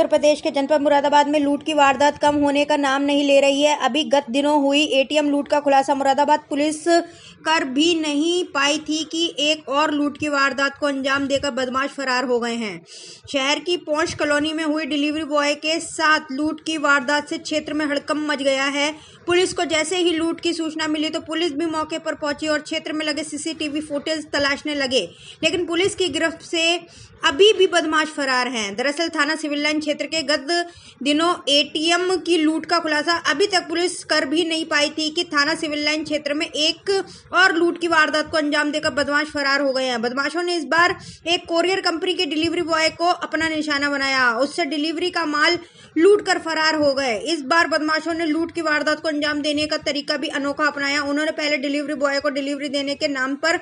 उत्तर प्रदेश के जनपद मुरादाबाद में लूट की वारदात कम होने का नाम नहीं ले रही है। अभी गत दिनों हुई एटीएम लूट का खुलासा मुरादाबाद पुलिस कर भी नहीं पाई थी कि एक और लूट की वारदात को अंजाम देकर बदमाश फरार हो गए हैं। शहर की पौंछ कॉलोनी में हुई डिलीवरी बॉय के साथ लूट की वारदात से क्षेत्र में हड़कंप मच गया है। पुलिस को जैसे ही लूट की सूचना मिली तो पुलिस भी मौके पर पहुंची और क्षेत्र में लगे सीसीटीवी फुटेज तलाशने लगे, लेकिन पुलिस की गिरफ्त से अभी भी बदमाश फरार हैं। दरअसल थाना सिविल लाइन क्षेत्र के गत दिनों एटीएम की लूट का खुलासा अभी तक पुलिस कर भी नहीं पाई थी कि थाना सिविल लाइन क्षेत्र में एक और लूट की वारदात को अंजाम देकर बदमाश फरार हो गए हैं। बदमाशों ने इस बार एक कोरियर कंपनी के डिलीवरी बॉय को अपना निशाना बनाया, उससे डिलीवरी का माल लूट कर फरार हो गए। इस बार बदमाशों ने लूट की वारदात को अंजाम देने का तरीका भी अनोखा अपनाया। उन्होंने पहले डिलीवरी बॉय को डिलीवरी देने के नाम पर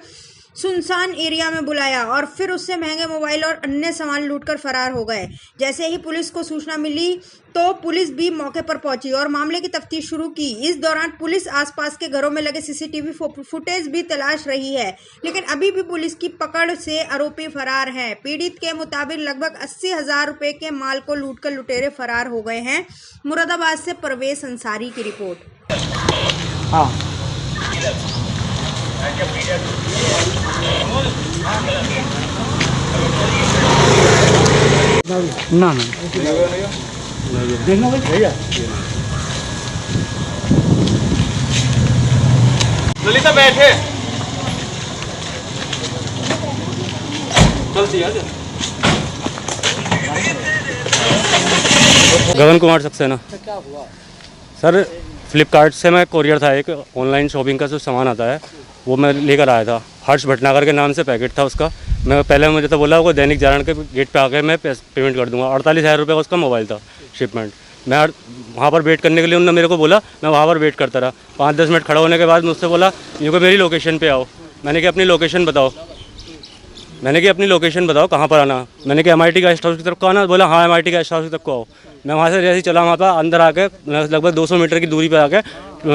सुनसान एरिया में बुलाया और फिर उससे महंगे मोबाइल और अन्य सामान लूटकर फरार हो गए। जैसे ही पुलिस को सूचना मिली तो पुलिस भी मौके पर पहुंची और मामले की तफ्तीश शुरू की। इस दौरान पुलिस आसपास के घरों में लगे सीसीटीवी फुटेज भी तलाश रही है, लेकिन अभी भी पुलिस की पकड़ से आरोपी फरार हैं। पीड़ित के मुताबिक लगभग 80,000 रुपए के माल को लूटकर लुटेरे फरार हो गए हैं। मुरादाबाद से परवेज अंसारी की रिपोर्ट। ना देखना भैया ललिता बैठे चलती है। गगन कुमार सक्सेना। क्या हुआ सर, फ्लिपकार्ट से मैं कोरियर था, एक ऑनलाइन शॉपिंग का जो सामान आता है वो मैं लेकर आया था। हर्ष भटनागर के नाम से पैकेट था उसका। मैं पहले मुझे तो बोला वो दैनिक जागरण के गेट पे आकर मैं पेमेंट कर दूंगा। 48,000 रुपये का उसका मोबाइल था शिपमेंट। मैं वहाँ पर वेट करने के लिए उन्होंने मेरे को बोला, मैं वहाँ पर वेट करता रहा। 5-10 मिनट खड़ा होने के बाद मुझसे बोला ये को मेरी लोकेशन पे आओ। मैंने कहा अपनी लोकेशन बताओ। कहाँ पर आना। मैंने कहा MIT गेस्ट हाउस की तरफ को आना। बोला हाँ MIT गेस्ट हाउस की तरफ को आओ। मैं वहाँ से जैसे ही चला, वहाँ पर अंदर आके लगभग 200 मीटर की दूरी पर आके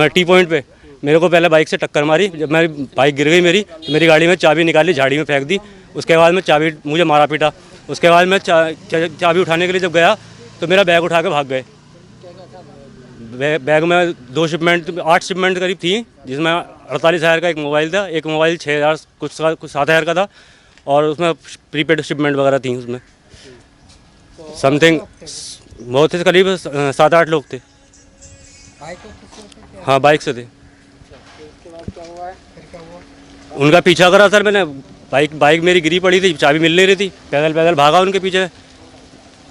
टी पॉइंट पे मेरे को पहले बाइक से टक्कर मारी। जब मेरी बाइक गिर गई मेरी, तो मेरी गाड़ी में चाबी निकाली, झाड़ी में फेंक दी। उसके बाद में चाबी मुझे मारा पीटा। उसके बाद मैं चाबी उठाने के लिए जब गया तो मेरा बैग उठा के भाग गए। बैग में 2 शिपमेंट 8 शिपमेंट करीब थी, जिसमें 48,000 का एक मोबाइल था, एक मोबाइल 6,000 कुछ 7,000 का था और उसमें प्रीपेड शिपमेंट वगैरह थी। उसमें समथिंग बहुत थे, करीब 7-8 लोग थे। हाँ, बाइक से थे। उनका पीछा करा सर मैंने। बाइक मेरी गिरी पड़ी थी, चाबी मिल नहीं रही थी। पैदल भागा उनके पीछे,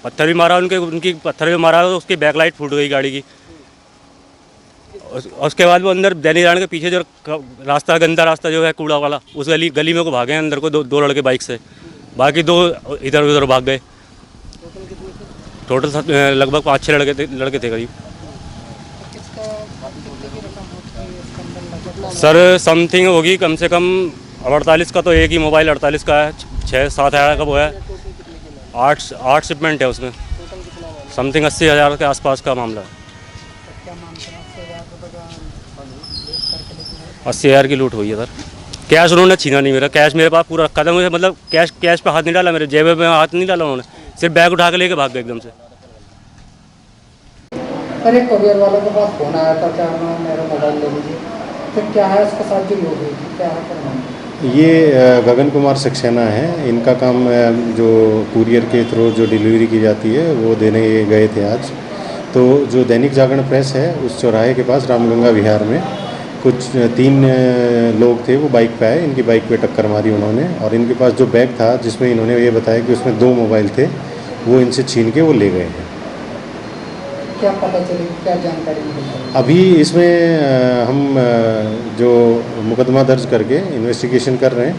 पत्थर भी मारा उनकी पत्थर भी मारा, तो उसकी बैकलाइट फूट गई गाड़ी की। उसके बाद वो अंदर दैनिक जागरण के पीछे जो रास्ता, गंदा रास्ता जो है कूड़ा वाला, उस गली में को भागे अंदर को दो लड़के बाइक से। बाकी 2 इधर उधर भाग गए। टोटल लगभग 5-6 लड़के थे करीब। सर समथिंग होगी कम से कम 48 का, तो एक ही मोबाइल 48 का है। 6-7 हज़ार का वो है। 8 शिपमेंट है उसमें। समथिंग 80,000 के आसपास का मामला है। 80,000 की लूट हुई है सर। कैश उन्होंने छीना नहीं मेरा। कैश मेरे पास पूरा रखा था मुझे, मतलब कैश पे हाथ नहीं डाला, मेरे जेब में हाथ नहीं डाला उन्होंने। सिर्फ बैग उठा के लेके भाग गए एकदम से। अरे कोरियर वालों के पास फोन आया था, क्या मेरा मोबाइल ले लीजिए, फिर क्या है उसके साथ जो लोग हुई थी, क्या है? ये गगन कुमार सक्सेना है। इनका काम जो कुरियर के थ्रू जो डिलीवरी की जाती है वो देने गए थे आज। तो जो दैनिक जागरण प्रेस है उस चौराहे के पास रामगंगा विहार में कुछ 3 लोग थे, वो बाइक पे आए। इनकी बाइक पे टक्कर मारी उन्होंने और इनके पास जो बैग था जिसमें इन्होंने ये बताया कि उसमें 2 मोबाइल थे, वो इनसे छीन के वो ले गए हैं। क्या पता चली, क्या जानकारी मिली? अभी इसमें हम जो मुकदमा दर्ज करके इन्वेस्टिगेशन कर रहे हैं।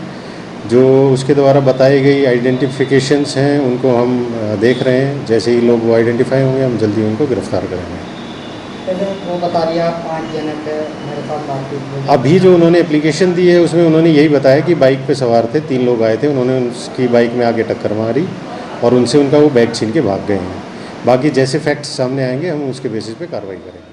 जो उसके द्वारा बताई गई आइडेंटिफिकेशंस हैं उनको हम देख रहे हैं। जैसे ही लोग वो आइडेंटिफाई होंगे हम जल्दी उनको गिरफ्तार करेंगे। वो बता दिया 5 जने थे मेरे साथ बातचीत। अभी जो उन्होंने एप्लीकेशन दी है उसमें उन्होंने यही बताया कि बाइक पे सवार थे, 3 लोग आए थे, उन्होंने उसकी बाइक में आगे टक्कर मारी और उनसे उनका वो बैग छीन के भाग गए हैं। बाकी जैसे फैक्ट्स सामने आएंगे हम उसके बेसिस पे कार्रवाई करेंगे।